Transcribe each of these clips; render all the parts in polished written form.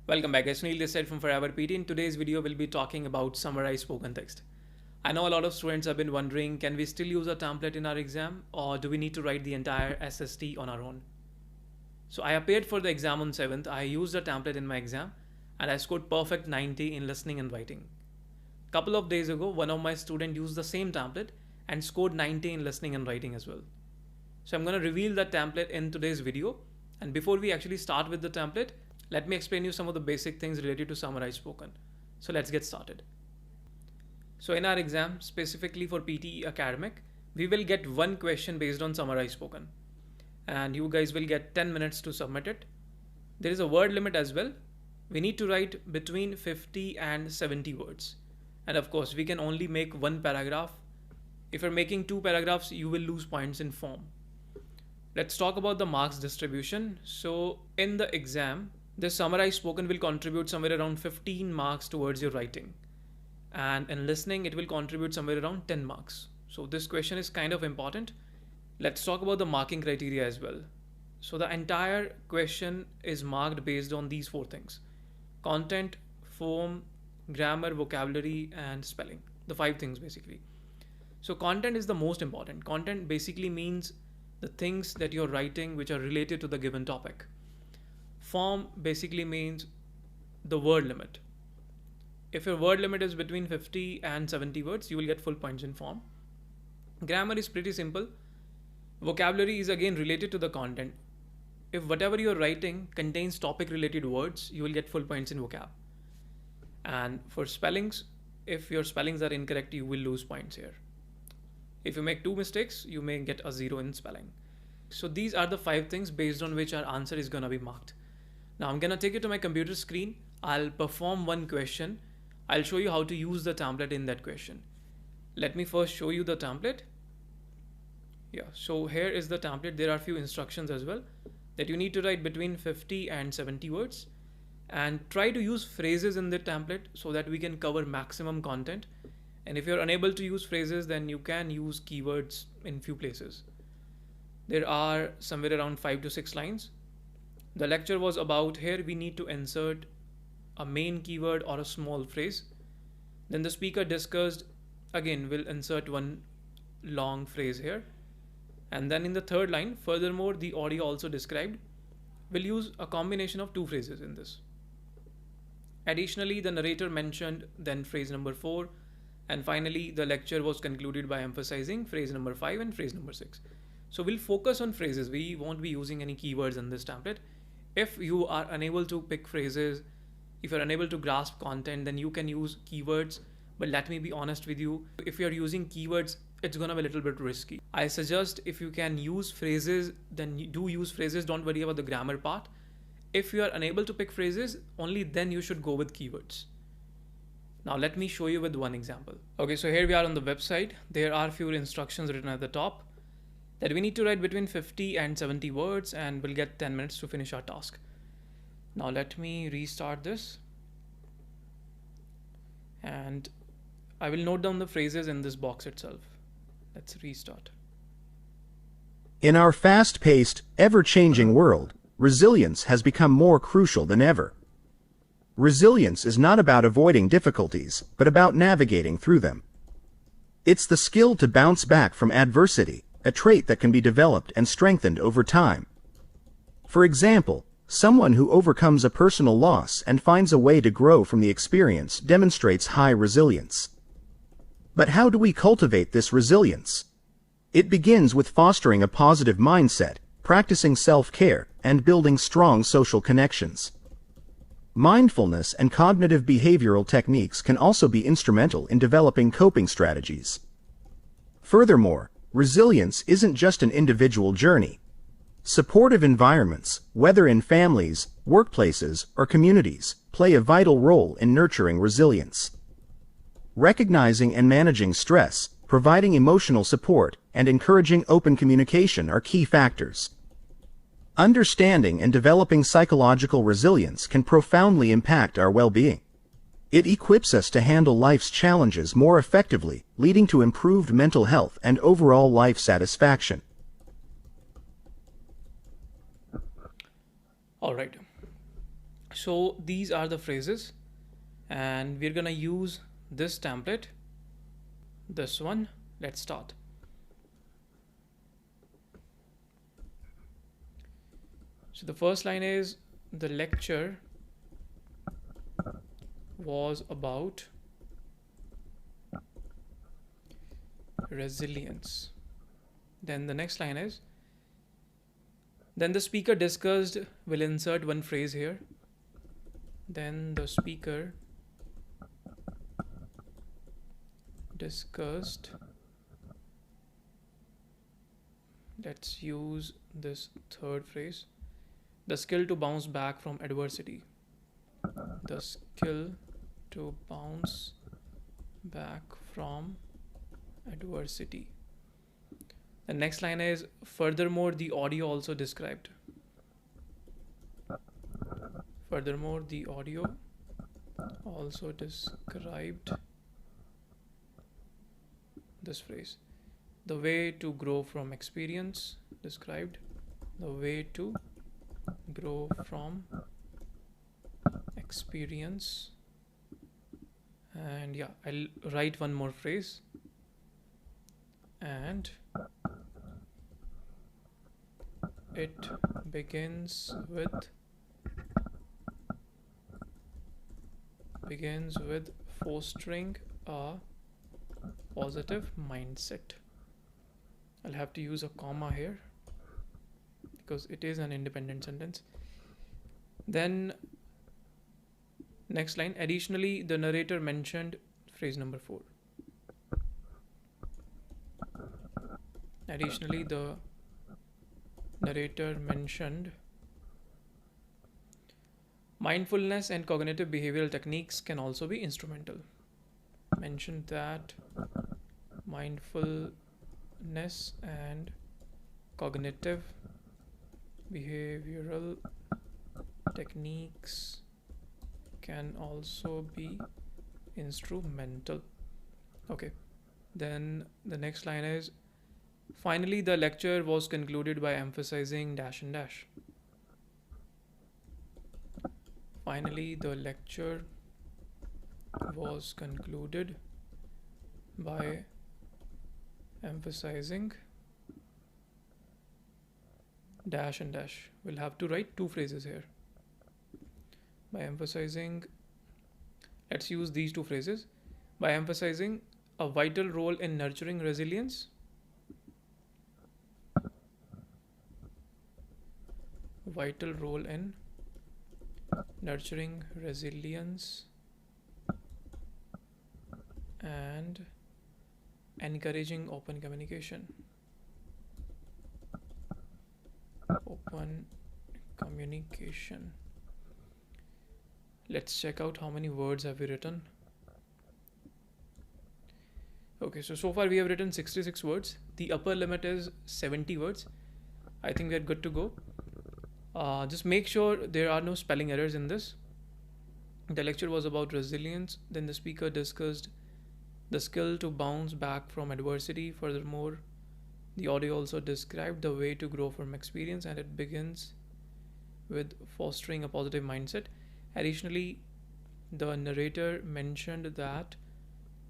Welcome back, guys. Sunil Sir from Forever PT. In today's video, we'll be talking about Summarize spoken text. I know a lot of students have been wondering, can we still use a template in our exam, or do we need to write the entire SST on our own? So I appeared for the exam on 7th. I used a template in my exam and I scored perfect 90 in listening and writing. Couple of days ago, one of my students used the same template and scored 90 in listening and writing as well. So I'm going to reveal that template in today's video. And before we actually start with the template, let me explain you some of the basic things related to Summarize spoken. So let's get started. So in our exam, specifically for PTE academic, we will get one question based on Summarize spoken. And you guys will get 10 minutes to submit it. There is a word limit as well. We need to write between 50 and 70 words. And of course, we can only make one paragraph. If you're making two paragraphs, you will lose points in form. Let's talk about the marks distribution. So in the exam, the Summarize spoken will contribute somewhere around 15 marks towards your writing. And in listening, it will contribute somewhere around 10 marks. So this question is kind of important. Let's talk about the marking criteria as well. So the entire question is marked based on these four things: content, form, grammar, vocabulary, and spelling. The five things basically. So content is the most important. Content basically means the things that you're writing which are related to the given topic. Form basically means the word limit. If your word limit is between 50 and 70 words, you will get full points in form. Grammar is pretty simple. Vocabulary is again related to the content. If whatever you're writing contains topic related words, you will get full points in vocab. And for spellings, if your spellings are incorrect, you will lose points here. If you make two mistakes, you may get a 0 in spelling. So these are the five things based on which our answer is going to be marked. Now I'm going to take it to my computer screen. I'll perform one question. I'll show you how to use the template in that question. Let me first show you the template. Yeah, so here is the template. There are a few instructions as well that you need to write between 50 and 70 words, and try to use phrases in the template so that we can cover maximum content. And if you're unable to use phrases, then you can use keywords in few places. There are somewhere around 5 to 6 lines. The lecture was about here we need to insert a main keyword or a small phrase. Then the speaker discussed, again we'll insert one long phrase here. And then in the third line, furthermore, the audio also described, we'll use a combination of two phrases in this. Additionally, the narrator mentioned then phrase number 4. And finally, the lecture was concluded by emphasizing phrase number 5 and phrase number 6. So we'll focus on phrases. We won't be using any keywords in this template. If you are unable to pick phrases, if you're unable to grasp content, then you can use keywords. But let me be honest with you, if you're using keywords, it's gonna be a little bit risky. I suggest if you can use phrases, then you do use phrases. Don't worry about the grammar part. If you are unable to pick phrases, only then you should go with keywords. Now let me show you with one example. Okay, so here we are on the website. There are few instructions written at the top that we need to write between 50 and 70 words, and we'll get 10 minutes to finish our task. Now let me restart this. And I will note down the phrases in this box itself. Let's restart. In our fast-paced, ever-changing world, resilience has become more crucial than ever. Resilience is not about avoiding difficulties, but about navigating through them. It's the skill to bounce back from adversity, a trait that can be developed and strengthened over time. For example, someone who overcomes a personal loss and finds a way to grow from the experience demonstrates high resilience. But how do we cultivate this resilience? It begins with fostering a positive mindset, practicing self-care, and building strong social connections. Mindfulness and cognitive behavioral techniques can also be instrumental in developing coping strategies. Furthermore, resilience isn't just an individual journey. Supportive environments, whether in families, workplaces, or communities, play a vital role in nurturing resilience. Recognizing and managing stress, providing emotional support, and encouraging open communication are key factors. Understanding and developing psychological resilience can profoundly impact our well-being. It equips us to handle life's challenges more effectively, leading to improved mental health and overall life satisfaction. All right. So these are the phrases, and we're gonna use this template, this one. Let's start. So the first line is, the lecture was about resilience. Then the next line is, then the speaker discussed, we'll insert one phrase here. Then the speaker discussed, let's use this third phrase, the skill to bounce back from adversity. The skill to bounce back from adversity. The next line is, furthermore, the audio also described. Furthermore, the audio also described this phrase. The way to grow from experience described. The way to grow from experience. And yeah, I'll write one more phrase. And it begins with fostering a positive mindset. I'll have to use a comma here because it is an independent sentence. Then next line, additionally, the narrator mentioned, phrase number 4. Additionally, the narrator mentioned mindfulness and cognitive behavioral techniques can also be instrumental. Mentioned that mindfulness and cognitive behavioral techniques can also be instrumental. Okay, then the next line is, finally the lecture was concluded by emphasizing dash and dash. Finally the lecture was concluded by emphasizing dash and dash. We'll have to write two phrases here. By emphasizing, let's use these two phrases. By emphasizing a vital role in nurturing resilience. Vital role in nurturing resilience and encouraging open communication. Open communication. Let's check out how many words have we written. Okay, so far we have written 66 words. The upper limit is 70 words. I think we're good to go. Just make sure there are no spelling errors in this. The lecture was about resilience. Then the speaker discussed the skill to bounce back from adversity. Furthermore, the audio also described the way to grow from experience, and it begins with fostering a positive mindset. Additionally, the narrator mentioned that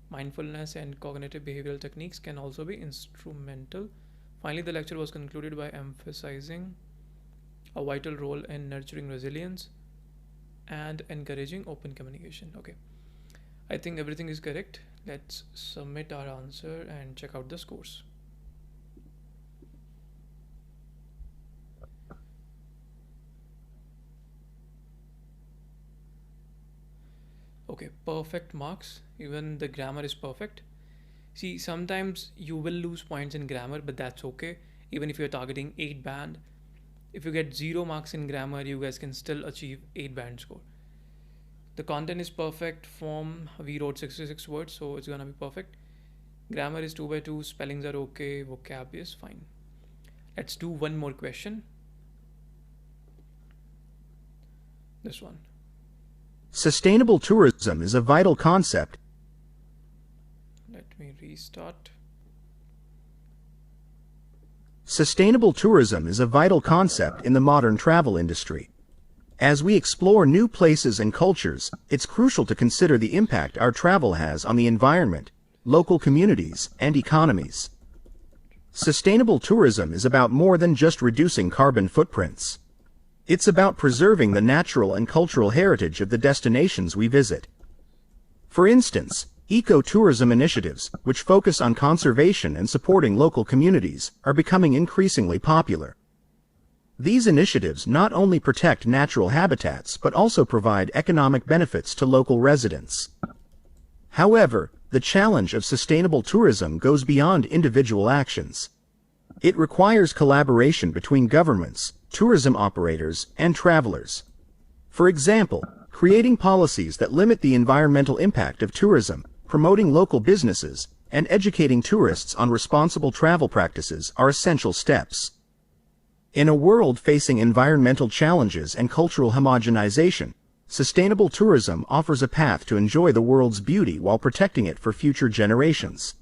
mindfulness and cognitive behavioral techniques can also be instrumental. Finally, the lecture was concluded by emphasizing a vital role in nurturing resilience and encouraging open communication. Okay, I think everything is correct. Let's submit our answer and check out the scores. Okay, perfect marks. Even the grammar is perfect. See, sometimes you will lose points in grammar, but that's okay. Even if you're targeting 8 band, if you get 0 marks in grammar, you guys can still achieve 8 band score. The content is perfect. Form, we wrote 66 words, so it's gonna be perfect. Grammar is 2 by 2, spellings are okay, vocab is fine. Let's do one more question. This one. Sustainable tourism is a vital concept. Let me restart. Sustainable tourism is a vital concept in the modern travel industry. As we explore new places and cultures, it's crucial to consider the impact our travel has on the environment, local communities, and economies. Sustainable tourism is about more than just reducing carbon footprints. It's about preserving the natural and cultural heritage of the destinations we visit. For instance, eco-tourism initiatives, which focus on conservation and supporting local communities, are becoming increasingly popular. These initiatives not only protect natural habitats but also provide economic benefits to local residents. However, the challenge of sustainable tourism goes beyond individual actions. It requires collaboration between governments, tourism operators, and travelers. For example, creating policies that limit the environmental impact of tourism, promoting local businesses, and educating tourists on responsible travel practices are essential steps. In a world facing environmental challenges and cultural homogenization, sustainable tourism offers a path to enjoy the world's beauty while protecting it for future generations.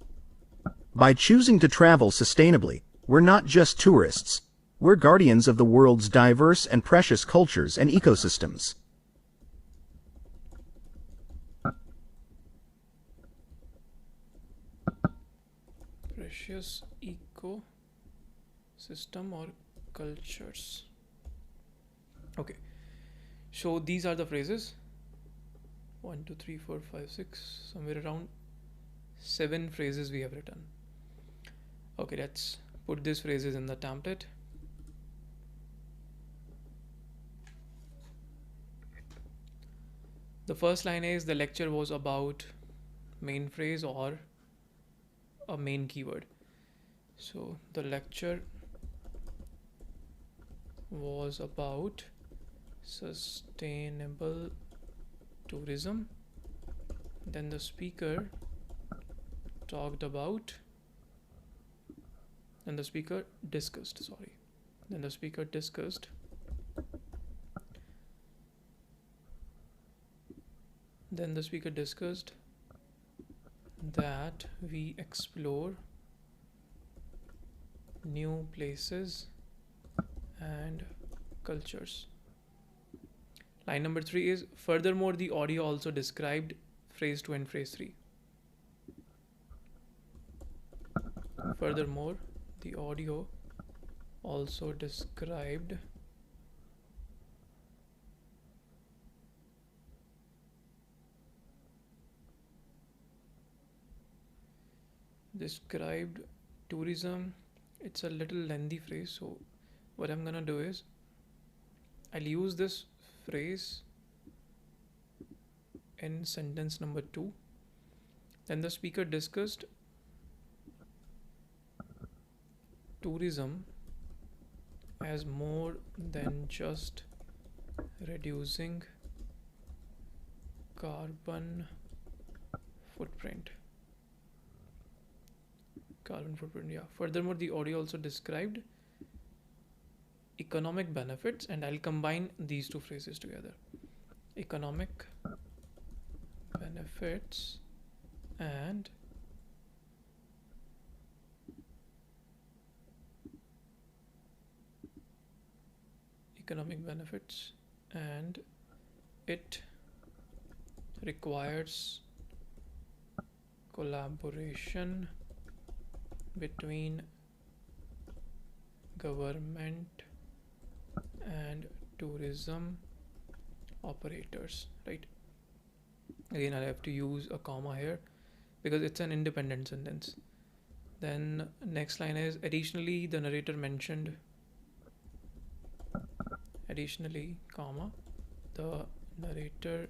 By choosing to travel sustainably, we're not just tourists, we're guardians of the world's diverse and precious cultures and ecosystems. Precious ecosystem or cultures. Okay, so these are the phrases. 1 2 3 4 5 6, somewhere around 7 phrases we have written. Okay, let's put these phrases in the template. The first line is the lecture was about main phrase or a main keyword. So the lecture was about sustainable tourism. Then the speaker talked about, then the speaker discussed, then the speaker discussed that we explore new places and cultures. Line number 3 is furthermore the audio also described phrase 2 and phrase 3. Furthermore, the audio also described tourism. It's a little lengthy phrase, so what I'm gonna do is I'll use this phrase in sentence number 2. Then the speaker discussed tourism as more than just reducing carbon footprint. Yeah. Furthermore, the audio also described economic benefits, and I'll combine these two phrases together. Economic benefits and it requires collaboration between government and tourism operators, right? Again, I have to use a comma here because it's an independent sentence. Then next line is additionally the narrator mentioned, comma, the narrator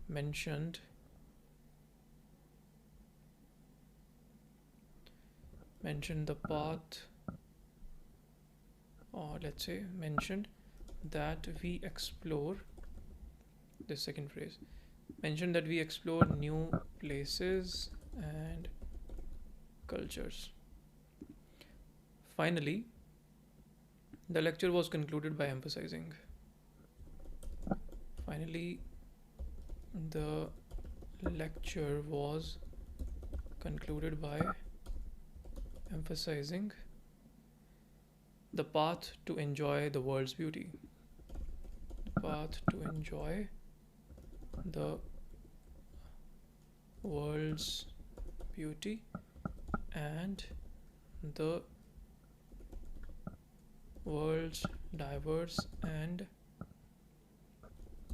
mentioned the path, or let's say mentioned that we explore, the second phrase, mentioned that we explore new places and cultures. Finally, the lecture was concluded by emphasizing. Finally, the lecture was concluded by emphasizing the path to enjoy the world's beauty. The path to enjoy the world's beauty and the world's diverse and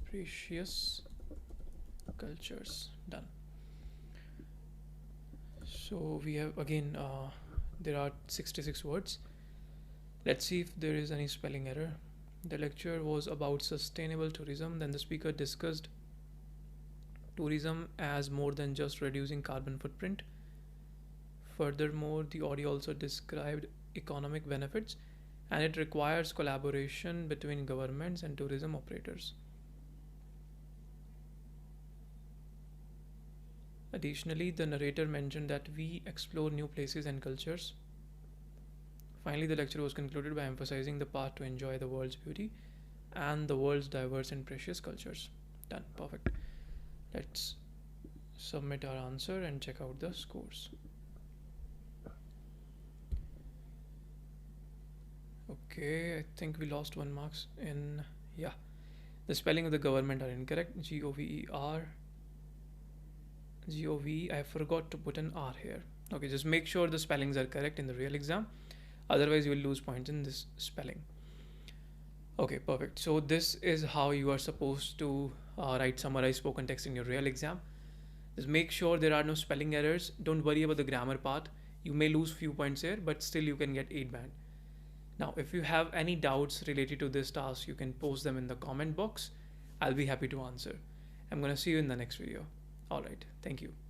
precious cultures. Done. So we have again there are 66 words. Let's see if there is any spelling error. The lecture was about sustainable tourism. Then the speaker discussed tourism as more than just reducing carbon footprint. Furthermore, the audio also described economic benefits, and it requires collaboration between governments and tourism operators. Additionally, the narrator mentioned that we explore new places and cultures. Finally, the lecture was concluded by emphasizing the path to enjoy the world's beauty and the world's diverse and precious cultures. Done. Perfect. Let's submit our answer and check out the scores. Okay, I think we lost 1 marks in, yeah. The spelling of the government are incorrect. GOVER. GOV, I forgot to put an R here. Okay, just make sure the spellings are correct in the real exam. Otherwise, you will lose points in this spelling. Okay, perfect. So this is how you are supposed to write summarized spoken text in your real exam. Just make sure there are no spelling errors. Don't worry about the grammar part. You may lose few points here, but still you can get 8 band. Now, if you have any doubts related to this task, you can post them in the comment box. I'll be happy to answer. I'm going to see you in the next video. All right. Thank you.